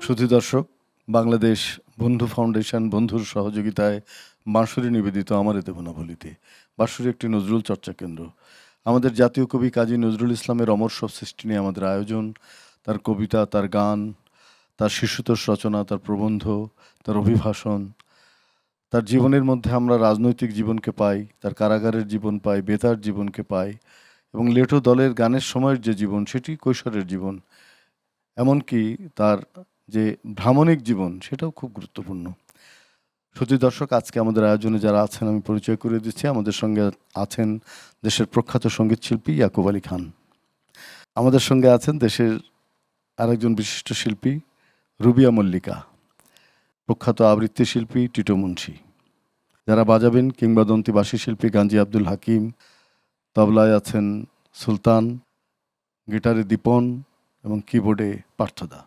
সুধী দর্শক, বাংলাদেশ বন্ধু ফাউন্ডেশন বন্ধুর সহযোগিতায় বাঁশুরি নিবেদিত আমার এ দেব না ভুলিতে। বাঁশুরি একটি নজরুল চর্চা কেন্দ্র। আমাদের জাতীয় কবি কাজী নজরুল ইসলামের অমর সব সৃষ্টি নিয়ে আমাদের আয়োজন। তার কবিতা, তার গান, তার শিশুতোষ রচনা, তার প্রবন্ধ, তার অভিভাষণ, তার জীবনের মধ্যে আমরা রাজনৈতিক জীবনকে পাই, তার কারাগারের জীবন পাই, বেতার জীবনকে পাই, এবং লেটো দলের গানের সময়ের যে জীবন সেটি কৈশোরের জীবন। এমনকি তার যে ভ্রামণিক জীবন সেটাও খুব গুরুত্বপূর্ণ। সুধী দর্শক, আজকে আমাদের আয়োজনে যারা আছেন আমি পরিচয় করে দিচ্ছি। আমাদের সঙ্গে আছেন দেশের প্রখ্যাত সঙ্গীত শিল্পী ইয়াকুব আলী খান। আমাদের সঙ্গে আছেন দেশের আরেকজন বিশিষ্ট শিল্পী রুবিয়া মল্লিকা, প্রখ্যাত আবৃত্তি শিল্পী টিটো মুন্সি। যারা বাজাবেন কিংবদন্তি বাঁশি শিল্পী গাঞ্জি আব্দুল হাকিম, তবলায় আছেন সুলতান, গিটারে দীপন এবং কিবোর্ডে পার্থদা।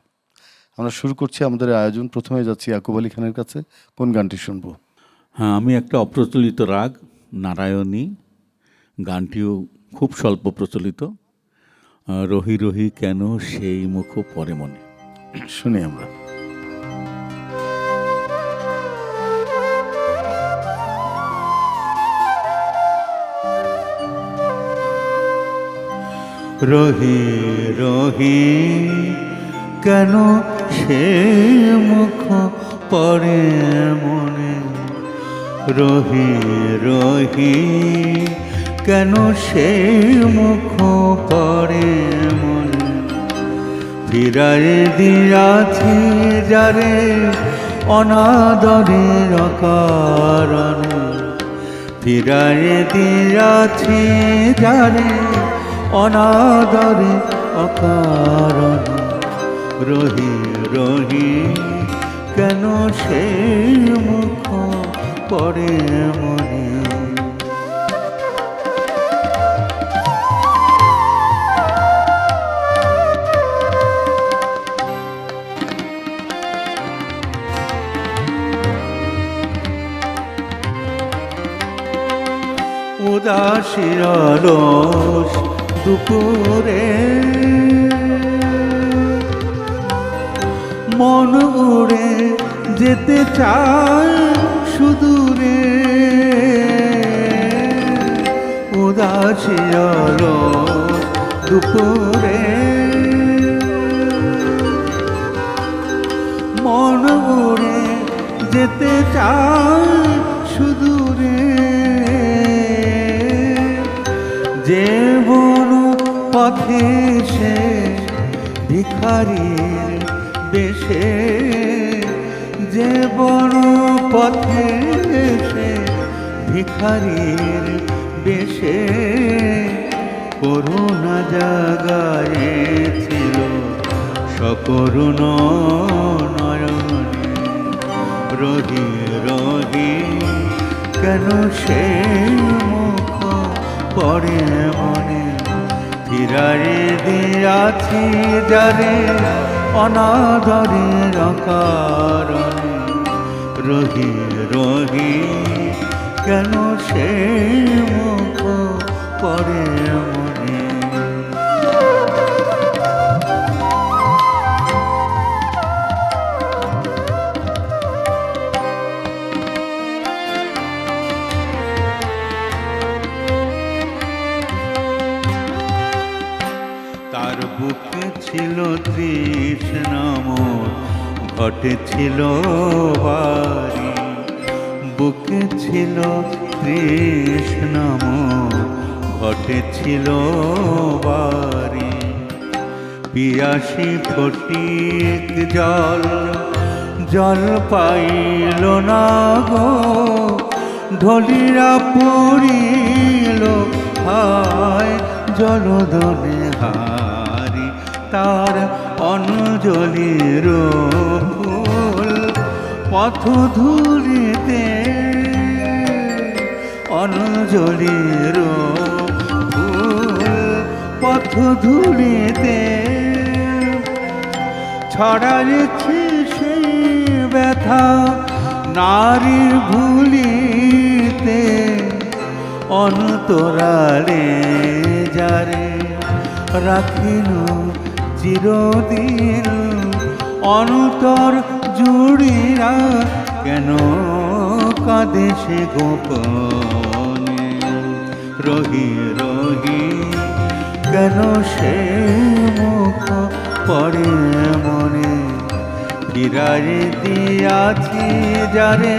আমরা শুরু করছি আমাদের আয়োজন। প্রথমে যাচ্ছি ইয়াকুব আলী খানের কাছে। কোন গানটি শুনবো? হ্যাঁ, আমি একটা অপ্রচলিত রাগ নারায়ণী, গানটিও খুব স্বল্প প্রচলিত। রহি রহি কেন সেই মুখ পরে মনে। শুনি আমরা। রহি রহি কেন সে মুখ পরে মনে, রহি রহি কেন সে মুখ পরে মনে, ফিরায় দিয়াছি যারে অনাদরের কারণে, ফিরায় দিয়াছি যারে অনাদরে অকারণে, রহি রহি কেন সে মুখ পরে মনে। উদাসী অলস দুপুরে মন উড়ে যেতে চায় সুদূরে, উদাসী অলস দুপুরে মন উড়ে যেতে চায় সুদূরে, যে বন পথে সে ভিখারির বেশে, যে বন পথে সে ভিখারির বেশে, করুণা জাগায়েছিল সকরুণ নয়নে, রহি রহি কেন সে মুখ পরে মনে, ফিরায়ে দিয়াছি যারে অনাদরের কারণে, রহি রহি কেন সে মুখ পরে মনে। তার বুকে ছিল তৃষ্ণাময়, ঘটেছিল বাড়ি, বুকে ছিল তৃষ্ণাময়, ঘটেছিল বাড়ি, পিয়াসী ফটিক জল জল পাইল না গো, ঢলিরা পড়িল হায় জলদনে হারি, তার অঞ্জলির ফুল পথ ধুলিতে, অঞ্জলির ফুল পথ ধুলিতে, ছড়াইছে সেই ব্যথা নারীর ভুলিতে, অন্তরালে যারে রাখিল চিরদিন অন্তর জুড়িরা কেন কাঁদে সে গোপনে, রহি রহি কেন সে মুখ পড়ে মনে, ফিরারে দিয়াছি যারে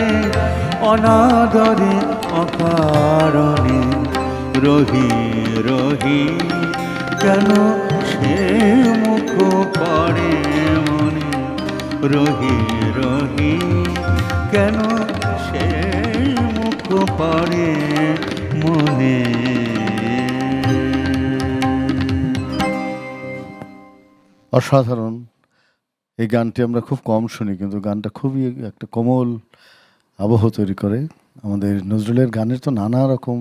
অনাদরে অকারণে, রহি রহি কেন সে মুখ পড়ে মনে, রহি রহি কেন সে মুখ পড়ে মনে। অসাধারণ এই গানটি আমরা খুব কম শুনি, কিন্তু গানটা খুবই একটা কোমল আবহ তৈরি করে। আমাদের নজরুলের গানের তো নানা রকম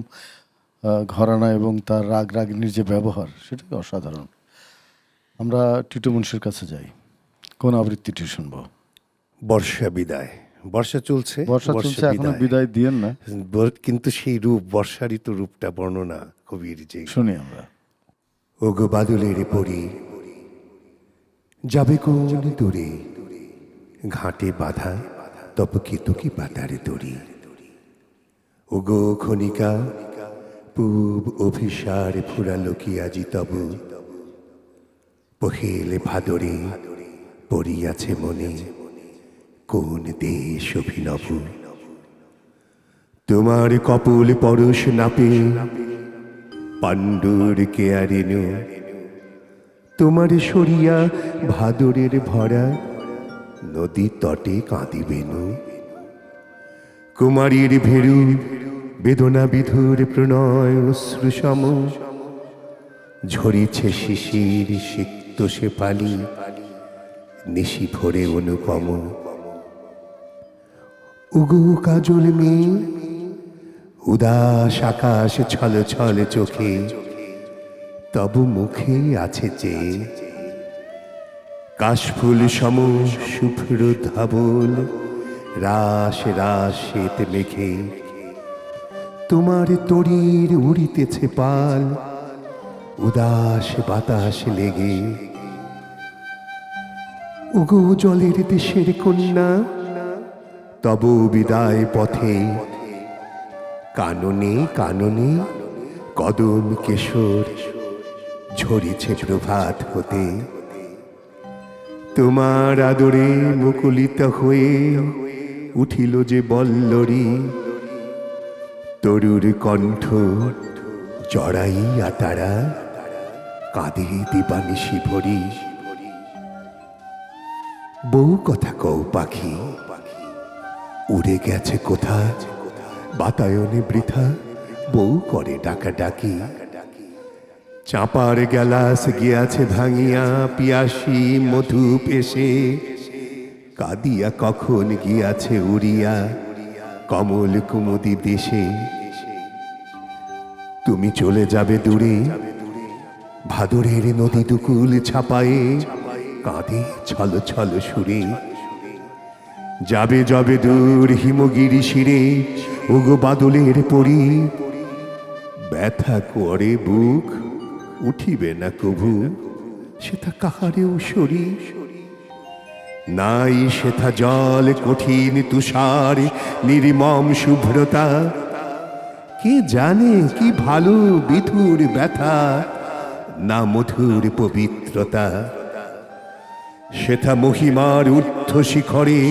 ঘরানা এবং তার রাগ রাগিনীর যে ব্যবহার, সেটাই অসাধারণ। আমরা টিটু মুন্সির কাছে যাই, কোন আবৃত্তিটি শুনবো? বর্ষা বিদায়। বর্ষা চলছে, বর্ষা চলছে, এখনো বিদায় দিয়েন না। কিন্তু সেই রূপ, বর্ষার তো রূপটা বর্ণনা কবির যে। শুনি আমরা। ওগো বাদলের পরি যাবে কোন দূরে, ঘাটে বাঁধা তব কেতকী পাতার দড়ি। ওগো খনিকা পূব অভিসার ফুরালো কি আজি তব, পহেলে ভাদরে পড়িয়াছে মনে কোন দেশ অভিনব। তোমার কপল পরশ নাপে পাণ্ডুর কেয়ারেনু, তোমার সরিয়া ভাদরের ভরা নদী তটে কাঁদিবেনু। কুমারীর ভেরু বেদনা বিধুর প্রণয় অশ্রুসম, ঝরিছে শিশির সিক্ত সে পালি নিশি ভরে অনুপম। উগু কাজল মেয়ে উদাস আকাশ ছল ছল চোখে, তবু মুখে আছে চেয়ে কাশফুল সম শুভ্র ধাবল রাস রাস শ্বেত মেঘে। তোমার তরীর উড়িতেছে পাল উদাস বাতাস লেগে। ওগো জলের দেশের কন্যা তব বিদায় পথে, কাননে কাননে কদম কেশর ঝরিছে প্রভাত হতে। তোমার আদরে মুকুলিত হয়ে উঠিল যে বল্লরী, তরুর কণ্ঠ জড়াইয়া তারা কাঁদে দিবানিশি ভরি। বউ কথা কও পাখি উড়ে গেছে কোথা, বাতায়নে বৃথা বউ করে ডাকাডাকি। চাঁপার গ্যালাস গিয়াছে ভাঙিয়া পিয়াসী মধু পেশে, কাঁদিয়া কখন গিয়াছে উড়িয়া কমল কুমুদি দেশে। তুমি চলে যাবে দূরে ভাদরের নদী দুকুল ছাপায়ে, কাঁদে ছল ছল সুরে। যাবে যাবে দূর হিমগিরি শিরে, ওগো বাদলের পরি ব্যথা করে বুক উঠিবে না কভু, সেথা কাহারেও সরি। নাই সেথা জল কঠিন তুষার নির্মম শুভ্রতা, কে জানে কি ভালো বিধুর ব্যথা না মধুর পবিত্রতা। সেথা মহিমার ঊর্ধ্ব শিখরে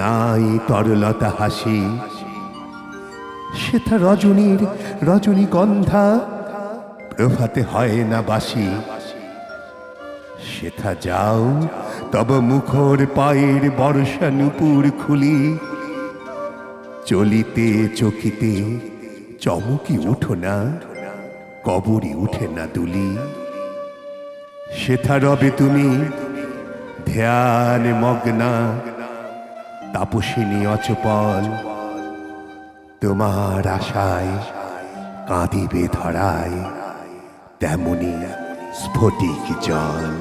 নাই তরলতা হাসি, সেথা রজনীর রজনীগন্ধা প্রভাতে হয় না বাসি। সেথা যাও তব মুখর পায়ের বর্ষা নুপুর খুলি, চলিতে চকিতে চমকি উঠো না কবরই উঠে না দুলি। সেথা রবে তুমি ধ্যান মগ্না তাপসিনী অচপল, তোমার আশায় কাঁদিবে ধরায় তেমনি স্ফটিক জল।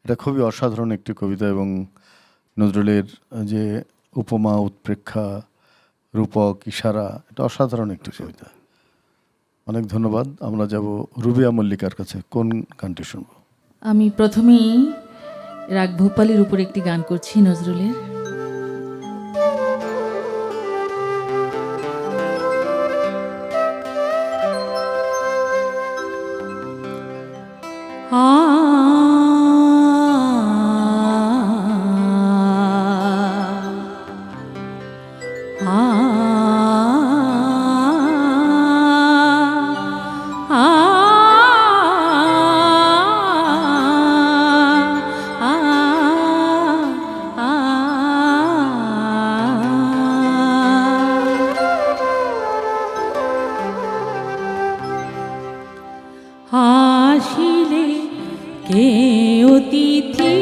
এটা খুবই অসাধারণ একটি কবিতা এবং নজরুলের যে উপমা উৎপ্রেক্ষা রূপক ইশারা, এটা অসাধারণ একটি কবিতা। অনেক ধন্যবাদ। আমরা যাব রুবিয়া মল্লিকার কাছে, কোন গানটি শুনব? আমি প্রথমেই রাগ ভূপালের উপর একটি গান করছি নজরুলের। আসিলে কে অতিথি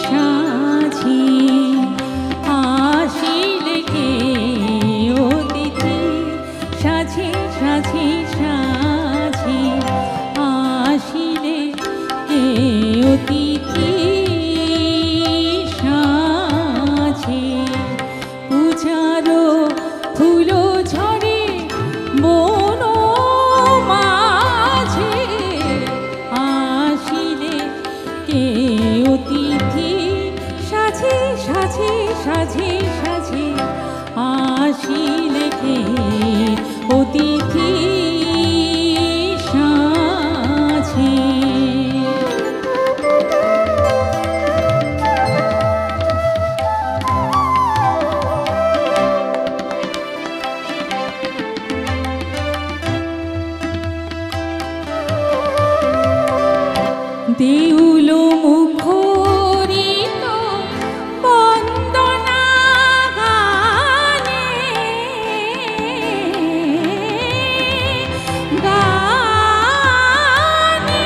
সাজি, আসিলে কে অতিথি সাজি সাজি সাজি, আসিলে কে অতিথি সাজি, পূজারো ফুল ঝরে মন মাঝে, আসিলে কে অতিথি সাজে সাজে সাজে সাজে, আসিলে কে অতিথি সাজে। দেউল মুখরিত বন্দনা গানে, গানে গানে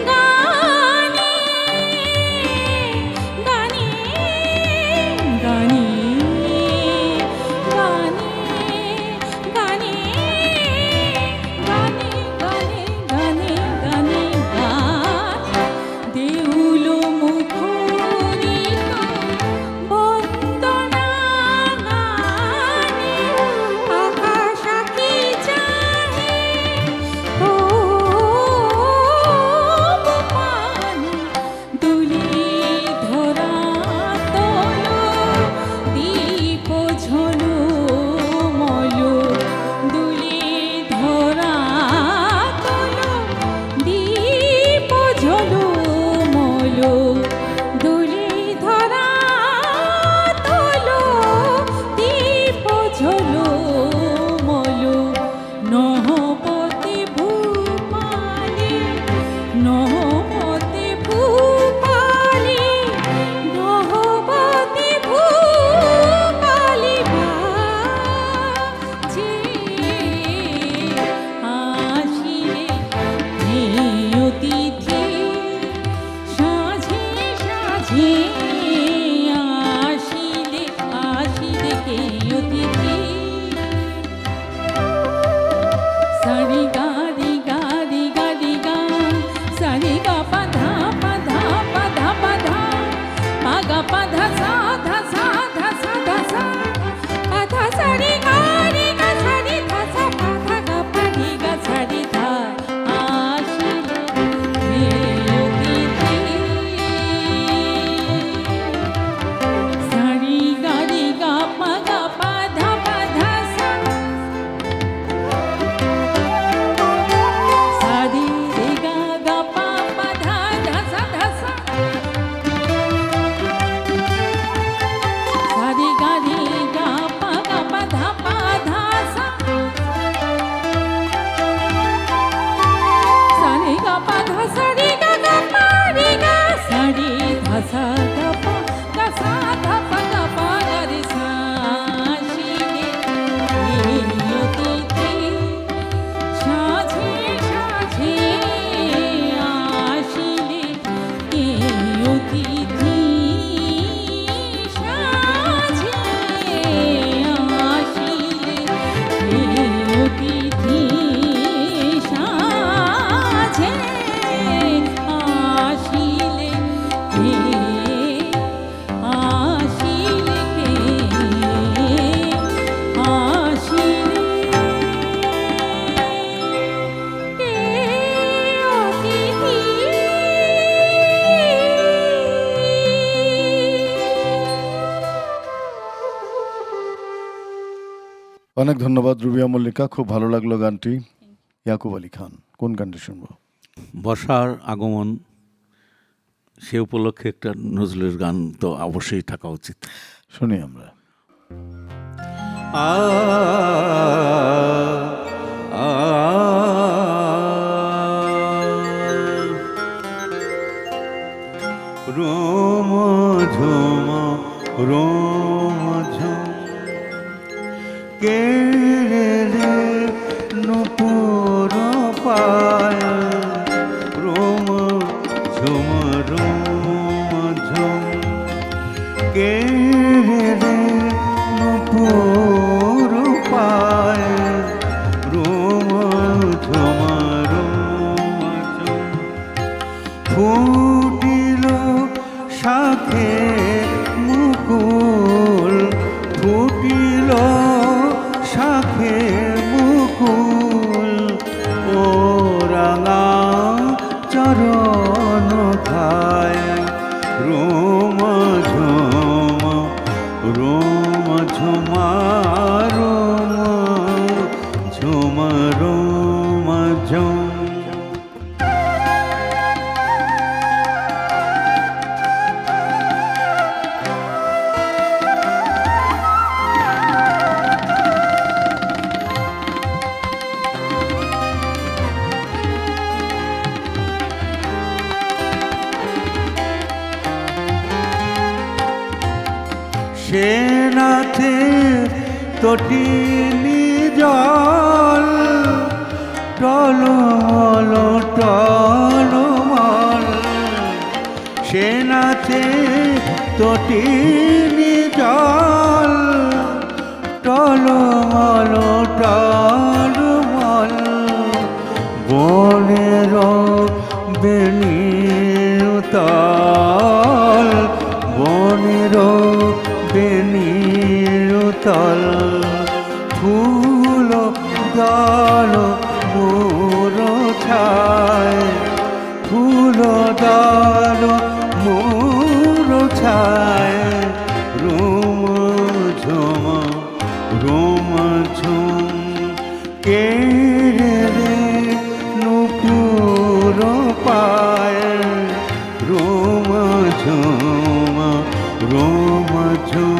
গানে গানে গানে গানে গানে গানে গানে গানে অনেক ধন্যবাদ রুবিয়া মল্লিকা, খুব ভালো লাগলো গানটি। ইয়াকুব আলী খান, কোন গানটি শুনবো? বর্ষার আগমন, সে উপলক্ষে একটা নজরুলের গান তো অবশ্যই থাকা উচিত। শুনি আমরা। আ আ রোম ঝুম রোম ঝুম কেড়ে নুপুর পায় রোম ঝুম ঝুম কেড়ে নুপুর পায় রোম ঝুম ঝুম ফুটিল শাখে মুকুল, ফুটিল শাখে মুকুল, ও রাঙা চরণ খায় রোম ঝুম রোম ঝুমা রোম ঝুম রোম ঝুম। সে নাথে তটিনী জল টলমল টলমল, সে নাথে তটিনী জল টলমল টলমল, বনের বেণীর তল, বনের বেণীর তল, ফুল দল মোর ছায়, ফুল দল মোর ছায় রোম ঝুম রোম ঝুম কেড়ে নুপুর পায় রোম ঝুম রোম ঝুম।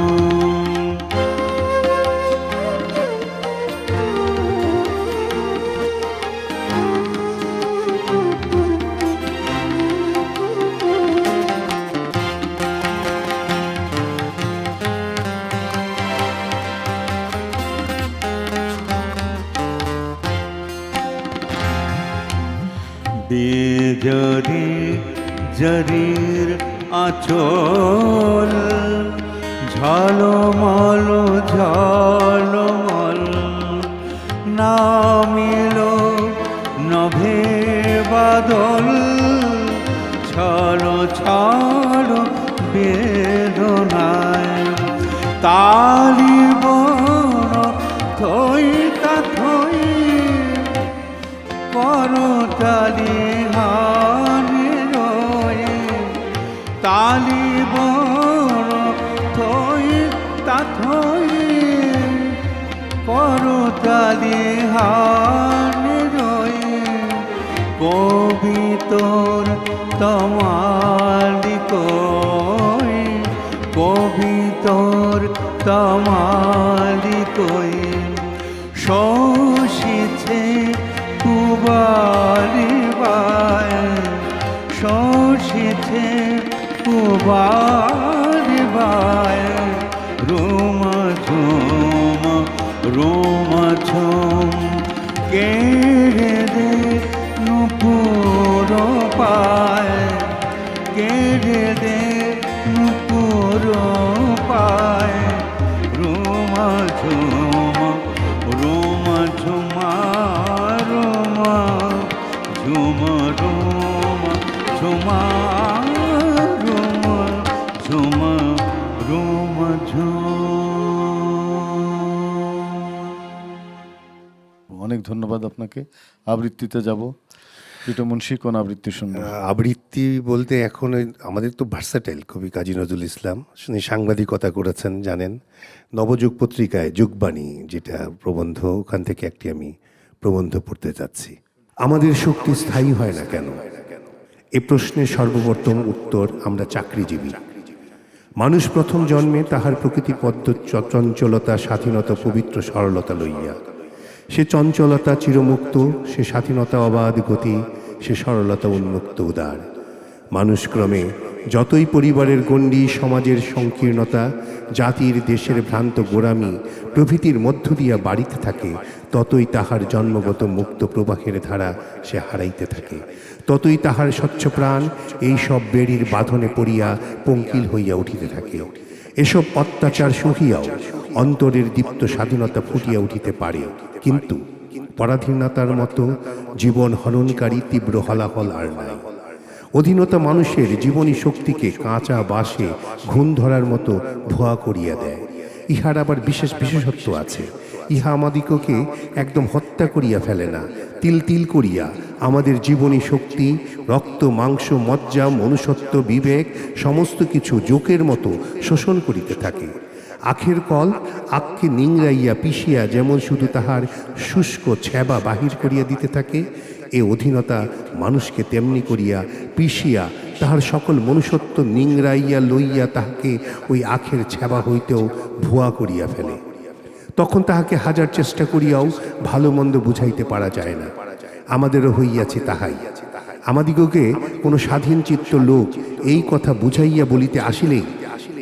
বেজরি জরির আঁচল ঝলমল ঝলমল, নামিল নভে বাদল ছল ছল বেদনায়, তালি বন থই কাথই করতালি হানে রয়ে, তালি বন থই তাথই করতালি হানে রয়ে, কবি তোর তমালি কই, কবি তোর তমালি কই, শোষিছে কুবারি বায়, শোষিছে কুবারি বায় রোম ঝুম রোম ঝুম কেড়ে দে নুপুর পায়, কেড়ে দে নুপুর পায় রোম ঝুম রোম ঝুমা রোম ঝুম রোম ঝুমা রোম ঝুম রোম ঝুম। অনেক ধন্যবাদ আপনাকে। আবৃত্তিতে যাব। এটা মুন্সি কোন আবৃত্তি শুনবো? আবৃত্তি বলতে এখন আমাদের তো ভার্সাটাইল কবি কাজী নজরুল ইসলাম, উনি সাংবাদিকতা করেছেন জানেন, নবযুগ পত্রিকায় যুগবাণী যেটা প্রবন্ধ, ওখান থেকে একটি আমি প্রবন্ধ পড়তে চাচ্ছি। আমাদের শক্তি স্থায়ী হয় না কেন? এ প্রশ্নের সর্বপ্রথম উত্তর আমরা চাকরিজীবী। মানুষ প্রথম জন্মে তাহার প্রকৃতিবদ্ধ চঞ্চলতা, স্বাধীনতা, পবিত্র সরলতা লইয়া। সে চঞ্চলতা চিরমুক্ত, সে স্বাধীনতা অবাধ গতি, সে সরলতা উন্মুক্ত উদার। মানুষ ক্রমে যতই পরিবারের গণ্ডি, সমাজের সংকীর্ণতা, জাতির দেশের ভ্রান্ত গোড়ামি প্রভৃতির মধ্য দিয়া বাড়িতে থাকে, ততই তাহার জন্মগত মুক্ত প্রবাহের ধারা সে হারাইতে থাকে, ততই তাহার স্বচ্ছ প্রাণ এই সব বেড়ির বাঁধনে পড়িয়া পঙ্কিল হইয়া উঠিতে থাকে। এসব অত্যাচার সহিয়াও অন্তরের দীপ্ত স্বাধীনতা ফুটিয়া উঠিতে পারে, কিন্তু পরাধীনতার মতো জীবন হননকারী তীব্র হলাহল আর নাই। অধীনতা মানুষের জীবনী শক্তিকে কাঁচা বাঁশে ঘুণ ধরার মতো ভুয়া করিয়া দেয়। ইহার আবার বিশেষ বিশেষত্ব আছে। ইহা আমাদিগকে একদম হত্যা করিয়া ফেলে না, তিল তিল করিয়া আমাদের জীবনী শক্তি, রক্ত, মাংস, মজ্জা, মনুষ্যত্ব, বিবেক সমস্ত কিছু জোকের মতো শোষণ করিতে থাকে। আখের কল আখকে নিংড়াইয়া পিষিয়া যেমন শুধু তাহার শুষ্ক ছ্যাবা বাহির করিয়া দিতে থাকে, এ অধীনতা মানুষকে তেমনি করিয়া পিষিয়া তাহার সকল মনুষ্যত্ব নিংড়াইয়া লইয়া তাহাকে ওই আখের ছ্যাবা হইতেও ভুয়া করিয়া ফেলে। তখন তাহাকে হাজার চেষ্টা করিয়াও ভালো মন্দ বুঝাইতে পারা যায় না। আমাদেরও হইয়াছে তাহাই। আমাদিগকে কোনো স্বাধীন চিত্ত লোক এই কথা বুঝাইয়া বলিতে আসিলেই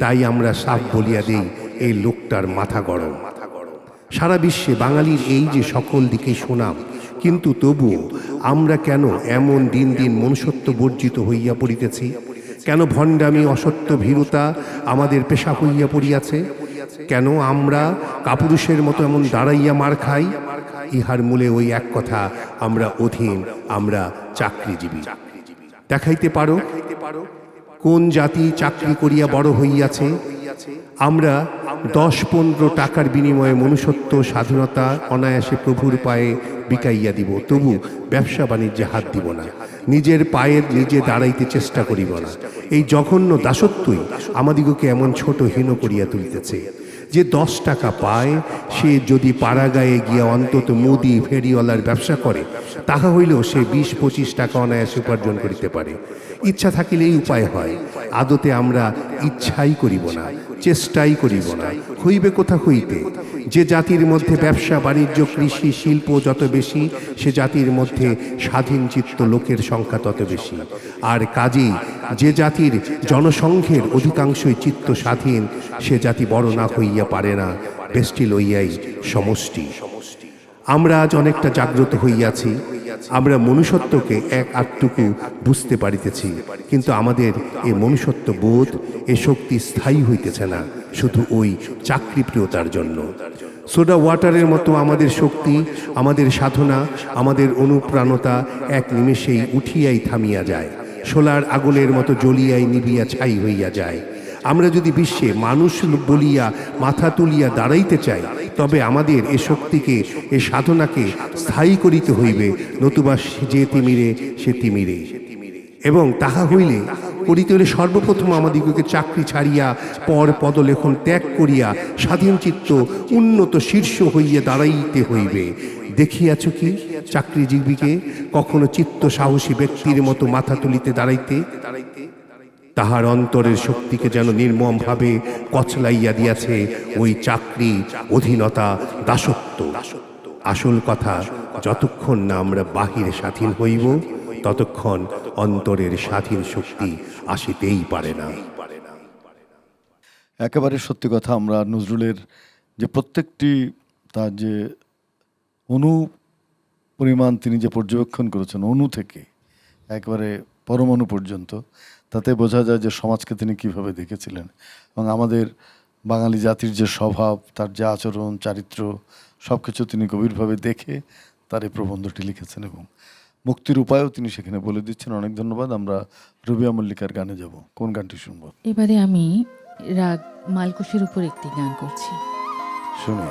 তাই আমরা সাফ বলিয়া দেই, এই লোকটার মাথা গরম। সারা বিশ্বে বাঙালির এই যে সকল দিকে সুনাম, কিন্তু তবুও আমরা কেন এমন দিন দিন মনুষ্যত্ব বর্জিত হইয়া পড়িতেছি? কেন ভণ্ডামি, অসত্য, ভীরুতা আমাদের পেশা হইয়া পড়িয়াছে? কেন আমরা কাপুরুষের মতো এমন দাঁড়াইয়া মার খাই? ইহার মূলে ওই এক কথা, আমরা অধীন, আমরা চাকরিজীবী। দেখাইতে পারো কোন জাতি চাকরি করিয়া বড় হইয়াছে? আমরা 10-15 টাকার বিনিময়ে মনুষ্যত্ব, স্বাধীনতা অনায়াসে প্রভুর পায়ে বিকাইয়া দিব, তবু ব্যবসা বাণিজ্যে হাত দিব না, নিজের পায়ে নিজে দাঁড়াইতে চেষ্টা করিব না। এই জঘন্য দাসত্বই আমাদিগকে এমন ছোট হীন করিয়া তুলিতেছে। যে 10 টাকা পায় সে যদি পাড়াগায়ে গিয়া অন্তত মুদি ফেরিওয়ালার ব্যবসা করে, তাহা হইলেও সে 20-25 টাকা অনায়াসে উপার্জন করিতে পারে। ইচ্ছা থাকিলেই উপায় হয়। আদতে আমরা ইচ্ছাই করিব না, চেষ্টাই করিব না, হইবে কোথা হইতে? যে জাতির মধ্যে ব্যবসা বাণিজ্য, কৃষি, শিল্প যত বেশি, সে জাতির মধ্যে স্বাধীন চিত্ত লোকের সংখ্যা তত বেশি। আর কাজেই যে জাতির জনসংখ্যের অধিকাংশই চিত্ত স্বাধীন, সে জাতি বড় না হইয়া পারে না, বেষ্টি লইয়াই সমষ্টি। আমরা আজ অনেকটা জাগ্রত হইয়াছি, আমরা মনুষ্যত্বকে এক আধটুকু বুঝতে পারিতেছি, কিন্তু আমাদের এ মনুষ্যত্ব বোধ, এ শক্তি স্থায়ী হইতেছে না শুধু ওই চাকরিপ্রিয়তার জন্য। সোডা ওয়াটারের মতো আমাদের শক্তি, আমাদের সাধনা, আমাদের অনুপ্রাণতা এক নিমেষেই উঠিয়াই থামিয়া যায়, সোলার আগুনের মতো জ্বলিয়াই নিবিয়া ছাই হইয়া যায়। আমরা যদি বিশ্বে মানুষ বলিয়া মাথা তুলিয়া দাঁড়াইতে চাই, তবে আমাদের এ শক্তিকে, এ সাধনাকে স্থায়ী করিতে হইবে, নতুবা যে তিমিরে সে তিমিরে। এবং তাহা হইলে করিতে হইলে সর্বপ্রথম আমাদিগকে চাকরি ছাড়িয়া পর পদলেখন ত্যাগ করিয়া স্বাধীন চিত্ত উন্নত শীর্ষ হইয়া দাঁড়াইতে হইবে। দেখিয়াছ কি চাকরিজীবীকে কখনো চিত্ত সাহসী ব্যক্তির মতো মাথা তুলিতে দাঁড়াইতে? তাহার অন্তরের শক্তিকে যেন নির্মম ভাবে কচলাইয়া দিয়াছে ওই চাকরি, অধীনতা, দাসত্ব। আসল কথা, যতক্ষণ না আমরা বাহিরে স্বাধীন হইব, ততক্ষণ অন্তরের স্বাধীন শক্তি আসিতেই পারে না। একেবারে সত্যি কথা। আমরা নজরুলের যে প্রত্যেকটি তার যে পরিমাণ তিনি যে পর্যবেক্ষণ করেছেন, অণু থেকে একেবারে পরমাণু পর্যন্ত, তাতে বোঝা যায় যে সমাজকে তিনি কিভাবে দেখেছিলেন এবং আমাদের বাঙালি জাতির যে স্বভাব, তার যে আচরণ, চারিত্র, সব কিছু তিনি গভীরভাবে দেখে তার এই প্রবন্ধটি লিখেছেন এবং মুক্তির উপায়ও তিনি সেখানে বলে দিচ্ছেন। অনেক ধন্যবাদ। আমরা রুবিয়া মল্লিকার গানে যাব। কোন গানটি শুনবো? এবারে আমি রাগ মালকোষের উপর একটি গান করছি, শুনি।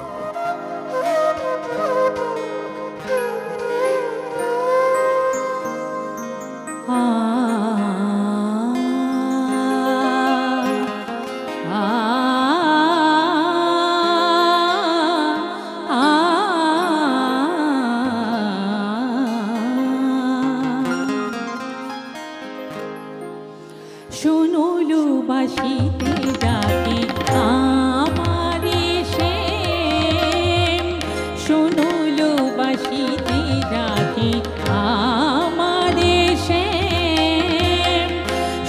শোনলো বাঁশিতে ডাকে আমারে সে, শোনলো বাঁশিতে ডাকে আমারে সে,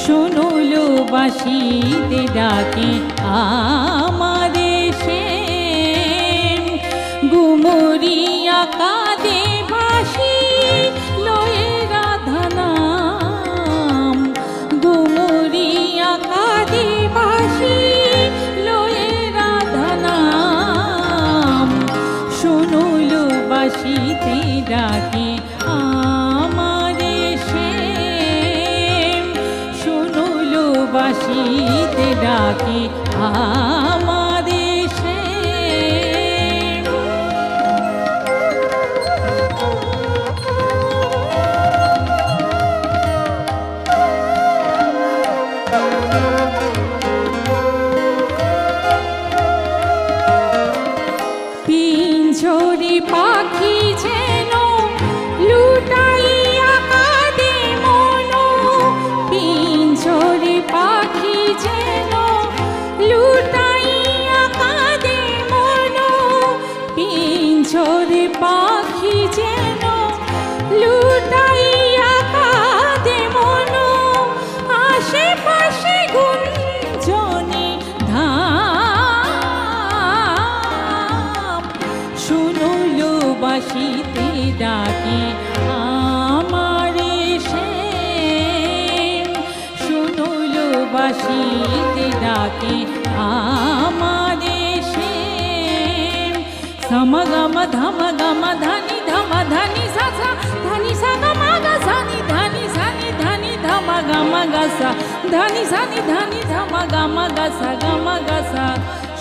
শোনলো বাঁশিতে ডাকে আমারে সে, গুমরিয়া কাঁদে বাঁশি লয়ে রাধা নাম, গুমরিয়া কাঁদে বাঁশি লয়ে রাধা নাম, শোনলো বাঁশিতে ডাকে আমারে সে, শোনলো বাঁশিতে ডাকে আমারে সে। পিঞ্জরে পাখি যেন লুটাইয়া কাঁদে মন, পিঞ্জরে পাখি যেন লুটাইয়া কাঁদে মন, পিঞ্জরে পাখি যেন লুটাইয়া কাঁদে মন, আশেপাশে গুঞ্জনে ধাম, শুনলো বাঁশিতে ডাকে আমারে সে, শুনলো বাঁশিতে ডাকে আমারে সে, সমগম ধম গম ধনি ধম ধনি সা সা ধনি সা গম গ সানি ধনি সানি ধনি ধম গম গ সা ধনি সানি ধনি ধম গম গ সা গম গ সা,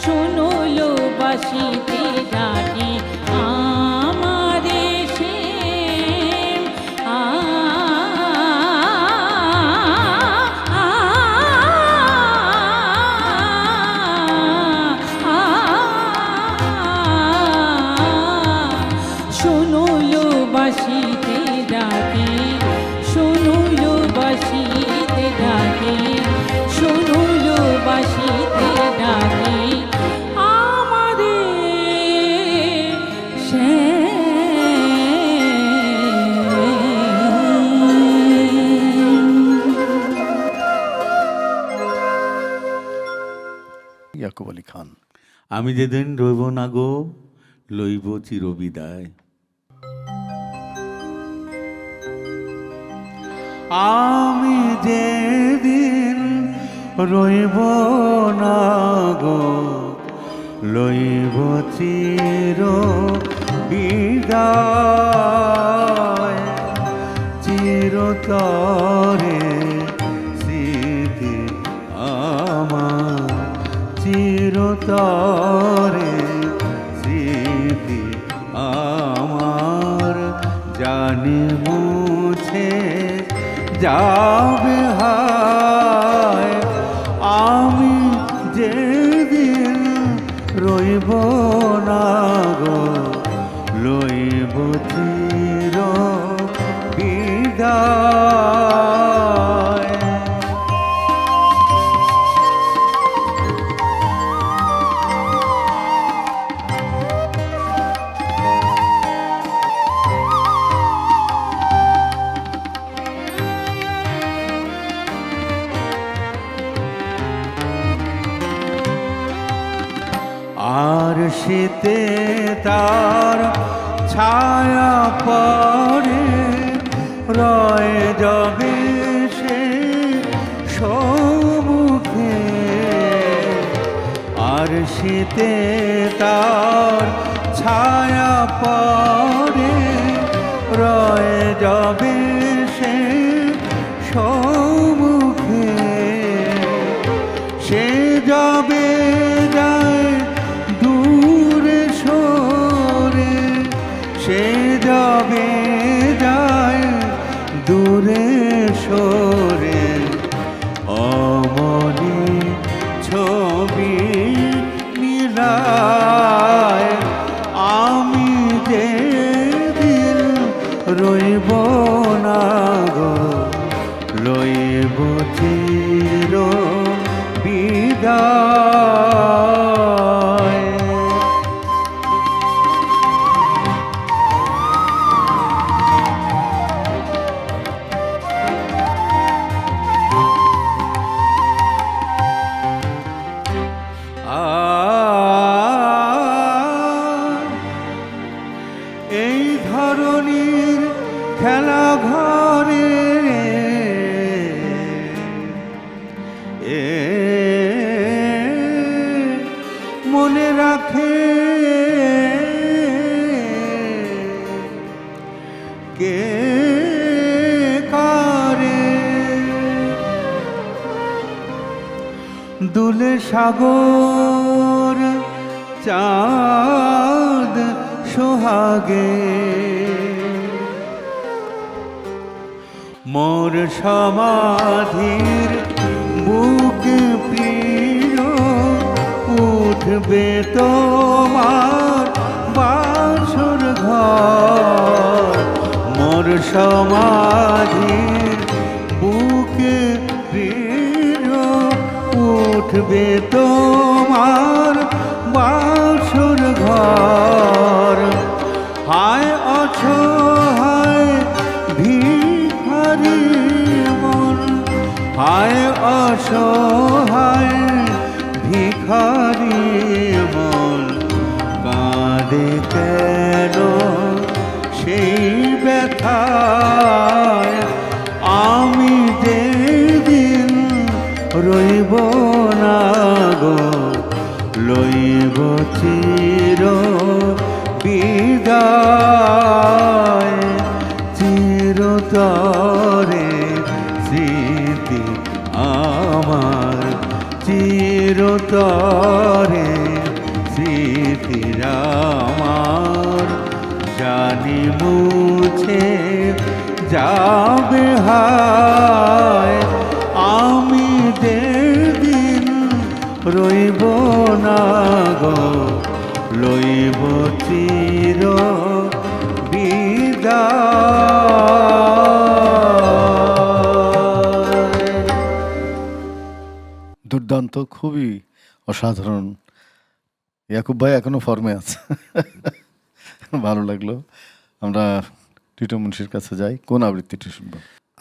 শোনলো বাঁশিতে ডাকে আমারে সে, আ শোনলো বাঁশিতে ডাকে, শোনলো বাঁশিতে ডাকে, শোনলো বাঁশিতে ডাকে আমাদের সে। ইয়াকুব আলী খান। আমি যেদিন রইব না গো লইব চিরবিদায়, আমি যেদিন রইব না গো লইব চির বিদায়, চিরতরে স্মৃতি আমার, চিরতরে স্মৃতি আমার, জানি মুছে যাবে হায়, আমি যেদিন রইব না গো লইব চির বিদায়। আর শীতে তার ছায়া পড়ে রয়ে যাবে সে সম্মুখে, আর শীতে তার ছায়া পড়ে রয়ে যাবে সে সম্মুখে, সে যাবে যায় দূরে সরে, সে যাবে যায় দূরে সরে, অমনি ছবি মিলায়, আমি যেদিন রইব না গো লইব চির দুলে সাগর চাঁদ সোহাগে মোর সমাধির বুকে প্রিয় উঠবে তোমার বাসর ঘর মোর সমাধির বুকে প্রিয় উঠবে তোমার বাসর ঘর হায় অসহায় ভিখারি মন হায় অসহায় ভিখারি মন কাঁদে কেন সেই ব্যথায় আমি যেদিন রইব না গো লইব চির বিদায় চিরতরে স্মৃতি আমার চিরতরে স্মৃতি আমার জানি মুছে যাবে হায় আমি যেদিন রইব না গো লইব চির বিদায়। দুর্দান্ত, খুবই অসাধারণ। ইয়াকুব ভাই এখনো ফর্মে আছে। ভালো লাগলো। আমরা টিটো মুন্সির কাছে যাই, কোন আবৃত্তিটি শুনবো?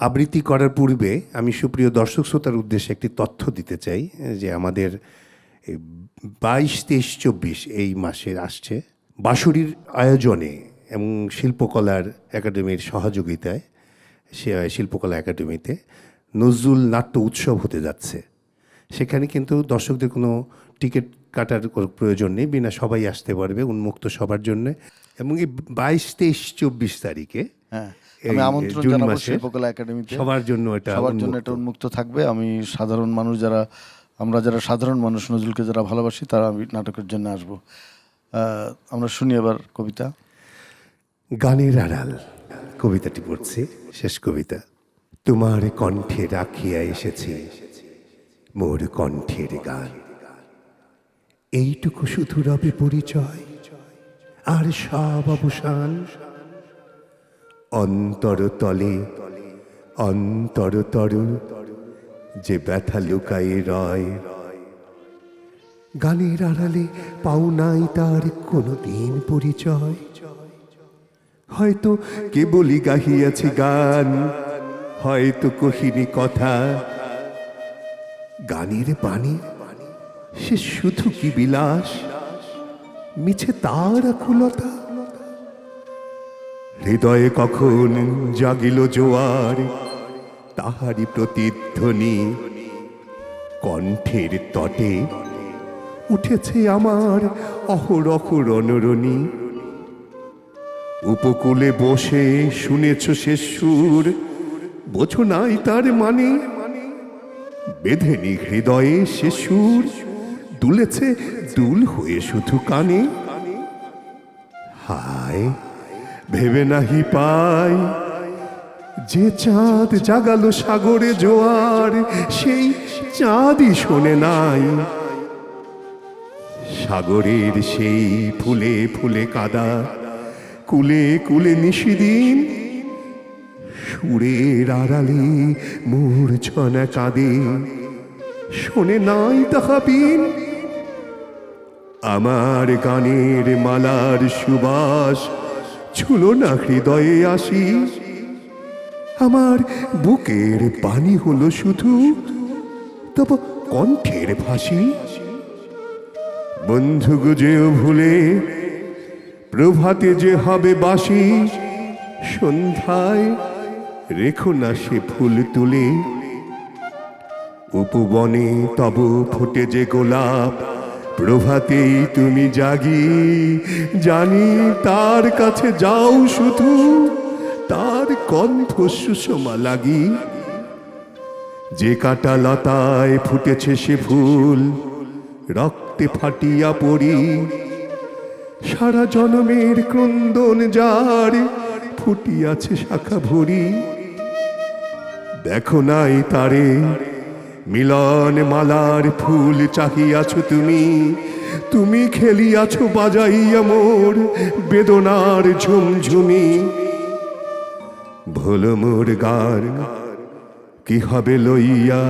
আবৃত্তি করার পূর্বে আমি সুপ্রিয় দর্শক শ্রোতার উদ্দেশ্যে একটি তথ্য দিতে চাই যে আমাদের 22, 23, 24 এই মাসের আসছে বাঁশুড়ির আয়োজনে এবং শিল্পকলার একাডেমির সহযোগিতায় শিল্পকলা একাডেমিতে নজরুল নাট্য উৎসব হতে যাচ্ছে। সেখানে কিন্তু দর্শকদের কোনো টিকিট কাটার কোনো প্রয়োজন নেই, বিনা সবাই আসতে পারবে, উন্মুক্ত সবার জন্য। এবং এই 22, 23, 24 তারিখে হ্যাঁ, এই আমি আমন্ত্রণ জুন জানাবো মাসের শিল্পকলা একাডেমিতে। সবার জন্য এটা উন্মুক্ত থাকবে। আমি সাধারণ মানুষ আমরা যারা সাধারণ মানুষ, নজরুলকে যারা ভালোবাসি, তারা আমি নাটকের জন্য আসবো। আমরা শুনি এবার কবিতা। গানের আড়াল কবিতাটি পড়ছি, শেষ কবিতা। তোমার কণ্ঠে রাখিয়া এসেছে মোর কণ্ঠের গান, এইটুকু শুধু রবে পরিচয় আর সব অবসান। অন্তরতলে অন্তরতর যে ব্যথা লুকায়ে রয়, গানের আড়ালে পাও নাই তার কোনোদিন পরিচয়। হয়তো কেবলই গাহিয়াছি গান, হয়তো কহিনি কথা, গানের বাণী সে শুধু কি বিলাস, মিছে তার আকুলতা। হৃদয়ে কখন জাগিল জোয়ার, তাহারি প্রতিধ্বনি কণ্ঠের তটে উঠেছে আমার অহরহ রণরণী। উপকূলে বসে শুনেছ সে সুর, বোঝো নাই তার মানে, বেঁধেনি হৃদয়ে সে সুর, দুলেছে দুল হয়ে শুধু কানে। হায় ভেবে নাহি পাই যে চাঁদ জাগালো সাগরে জোয়ার, সেই চাঁদই শোনে নাই সাগরের সেই ফুলে ফুলে কাদা, কুলে কুলে নিশিদিন সুরের আড়ালে মূর্ছনা কাঁদে, শোনে নাই তাহা বিন। আমার গানের মালার সুবাস ছুলো না হৃদয়ে আসি, আমার বুকের পানি হলো শুধু তব কণ্ঠের ফাঁসি। বন্ধু গুজেও ভুলে প্রভাতে যে হবে বাসি, সন্ধ্যায় রেখো না সে ফুল তুলে। উপবনে তব ফোটে যে গোলাপ, প্রভাতেই তুমি জাগি, জানি তার কাছে যাও শুধু তার কণ্ঠ সুষমা লাগি। যে কাটা লতায় ফুটেছে সে ফুল রক্তে ফাটিয়া পড়ি, সারা জনমের ক্রন্দন যার ফুটিয়াছে শাখা ভরি। দেখো নাই তারে মিলন মালার ফুল চাহিয়াছ তুমি, তুমি খেলিয়াছ বাজাইয়া মোর বেদনার ঝুমঝুমি। ভোল মোর গান কি হবে লইয়া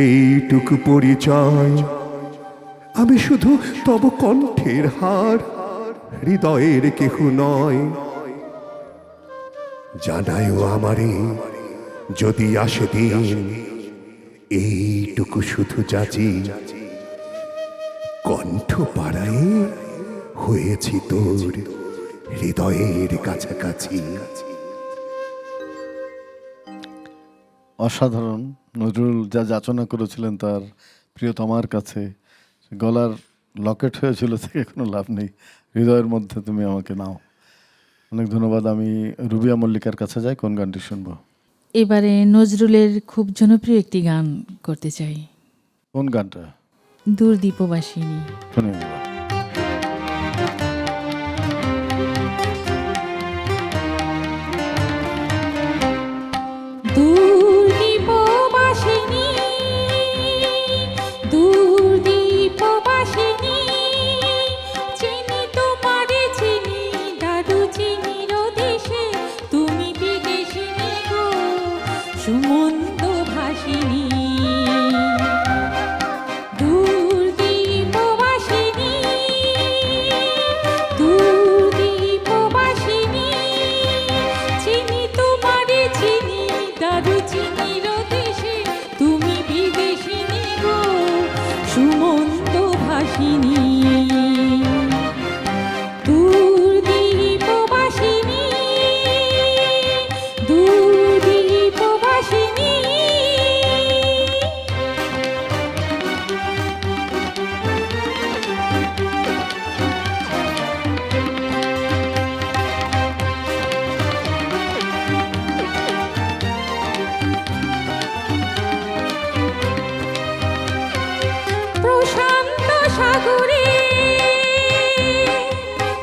এইটুকু পরিচয়, আমি শুধু তব কণ্ঠের হার, হৃদয়ের কেহ নয়। জানায়ও আমারে যদি আসে দিন, এইটুকু শুধু যাচি, কণ্ঠ পাড়ায় হয়েছি তোর হৃদয়ের কাছাকাছি। অসাধারণ। নজরুল যা যাচনা করেছিলেন তার প্রিয়তমার কাছে, গলার লকেট হয়েছিল থেকে কোনো লাভ নেই, হৃদয়ের মধ্যে তুমি আমাকে নাও। অনেক ধন্যবাদ। আমি রুবিয়া মল্লিকার কাছে যাই, কোন গানটি শুনবো? এবারে নজরুলের খুব জনপ্রিয় একটি গান করতে চাই, কোন গানটা? দূরদীপবাসিনী। শুনে নেব। দূরদীপবাসিনী, দূরদীপবাসিনী, চিনি তোমারে চিনি, দাদু চিনির দেশে, তুমি বিদেশিনী গো, সুমন্ত ভাসিনী। দূরদীপবাসিনী, দূরদীপবাসিনী, চিনি তোমারে চিনি, দাদু চিনির দেশে, তুমি বিদেশিনী গো, সুমন্ত ভাসিনী। দূরদীপবাসিনী, দূরদীপবাসিনী। প্রশান্ত সাগরে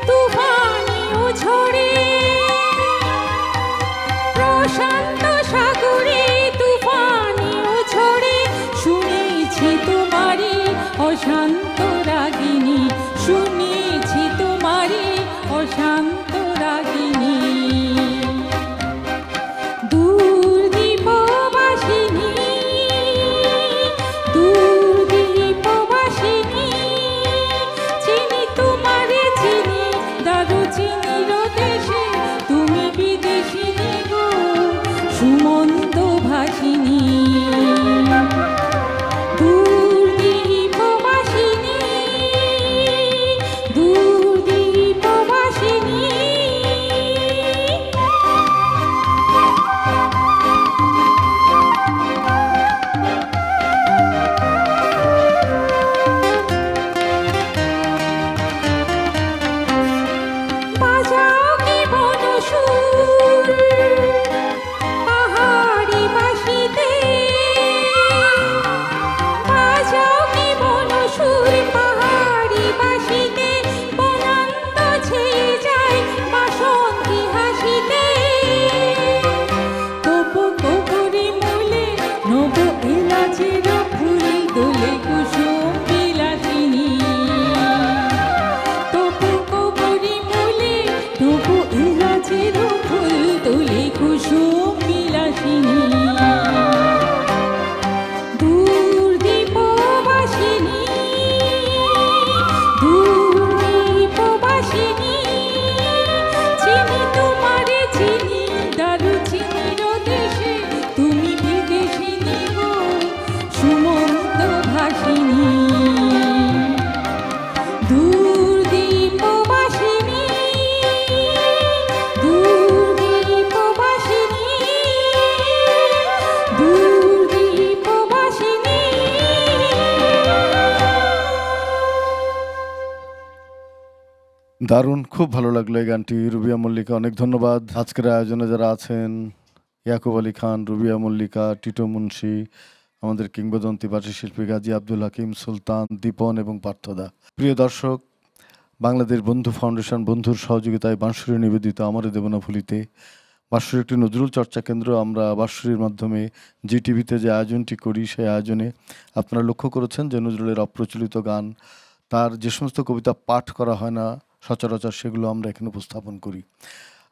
তুফানিও ঝরে, প্রশান্ত সাগরে তুফানিও ঝরে, শুনেছি তোমারে অশান্ত রাগিনী, শুনেছি তোমারে অশান্ত রাগিনী। দূরদীপবাসিনী, দূরদীপবাসিনী, চিনি তোমারে চিনি, দাদু চিনির দেশে, তুমি বিদেশিনী গো, সুমন্ত ভাসিনী। দূরদীপবাসিনী, দূরদীপবাসিনী। বাজাও কি বনসুর পাহাড়ি বাঁশিতে, বাজাও কি বনসুর পাহাড়ি বাঁশিতে, বনান্ত ছেয়ে যায় বাসন্তী হাসিতে। কোপো কোপরে মূলে নব এলাচের ফুল দোলে কুসুম বিলাসিনী। তবু কবরি মূলে তবু এলাচের ফুল তোলে কুসুম বিলাসিনী। দূরদীপবাসিনী, দূরদীপবাসিনী, চিনি তোমারে চিনি, দাদু চিনির দেশে, তুমি বিদেশিনী গো, সুমন্ত ভাসিনী। দূরদীপবাসিনী, দূরদীপবাসিনী, দূরদীপবাসিনী। দারুণ, খুব ভালো লাগলো এই গানটি। রুবিয়া মল্লিকা, অনেক ধন্যবাদ। আজকের আয়োজনে যারা আছেন, ইয়াকুব আলী খান, রুবিয়া মল্লিকা, টিটো মুন্সি, আমাদের কিংবদন্তি বাদ্যশিল্পী গাজী আব্দুল হাকিম, সুলতান, দীপন এবং পার্থদা। প্রিয় দর্শক, বাংলাদেশ বন্ধু ফাউন্ডেশন বন্ধুর সহযোগিতায় বাঁশরী নিবেদিত আমারে দেব না ভুলিতে বাঁশরীর একটি নজরুল চর্চা কেন্দ্র। আমরা বাঁশরীর মাধ্যমে জি টিভিতে যে আয়োজনটি করি, সেই আয়োজনে আপনারা লক্ষ্য করেছেন যে নজরুলের অপ্রচলিত গান, তার যে সমস্ত কবিতা পাঠ করা হয় না সচরাচর, সেগুলো আমরা এখানে উপস্থাপন করি।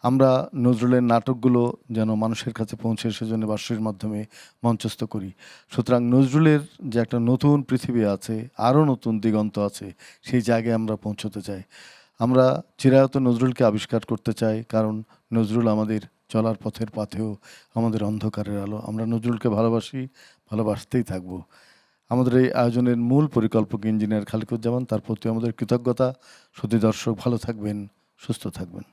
আমরা নজরুলের নাটকগুলো যেন মানুষের কাছে পৌঁছে, সেজন্য বাঁশরীর মাধ্যমে মঞ্চস্থ করি। সুতরাং নজরুলের যে একটা নতুন পৃথিবী আছে, আরও নতুন দিগন্ত আছে, সেই জায়গায় আমরা পৌঁছতে চাই। আমরা চিরায়ত নজরুলকে আবিষ্কার করতে চাই, কারণ নজরুল আমাদের চলার পথের পাথেও আমাদের অন্ধকারের আলো। আমরা নজরুলকে ভালোবাসি, ভালোবাসতেই থাকবো। আমাদের এই আয়োজনের মূল পরিকল্পক ইঞ্জিনিয়ার খালিকুজ্জামান, তার প্রতি আমাদের কৃতজ্ঞতা। সুধী দর্শক, ভালো থাকবেন, সুস্থ থাকবেন।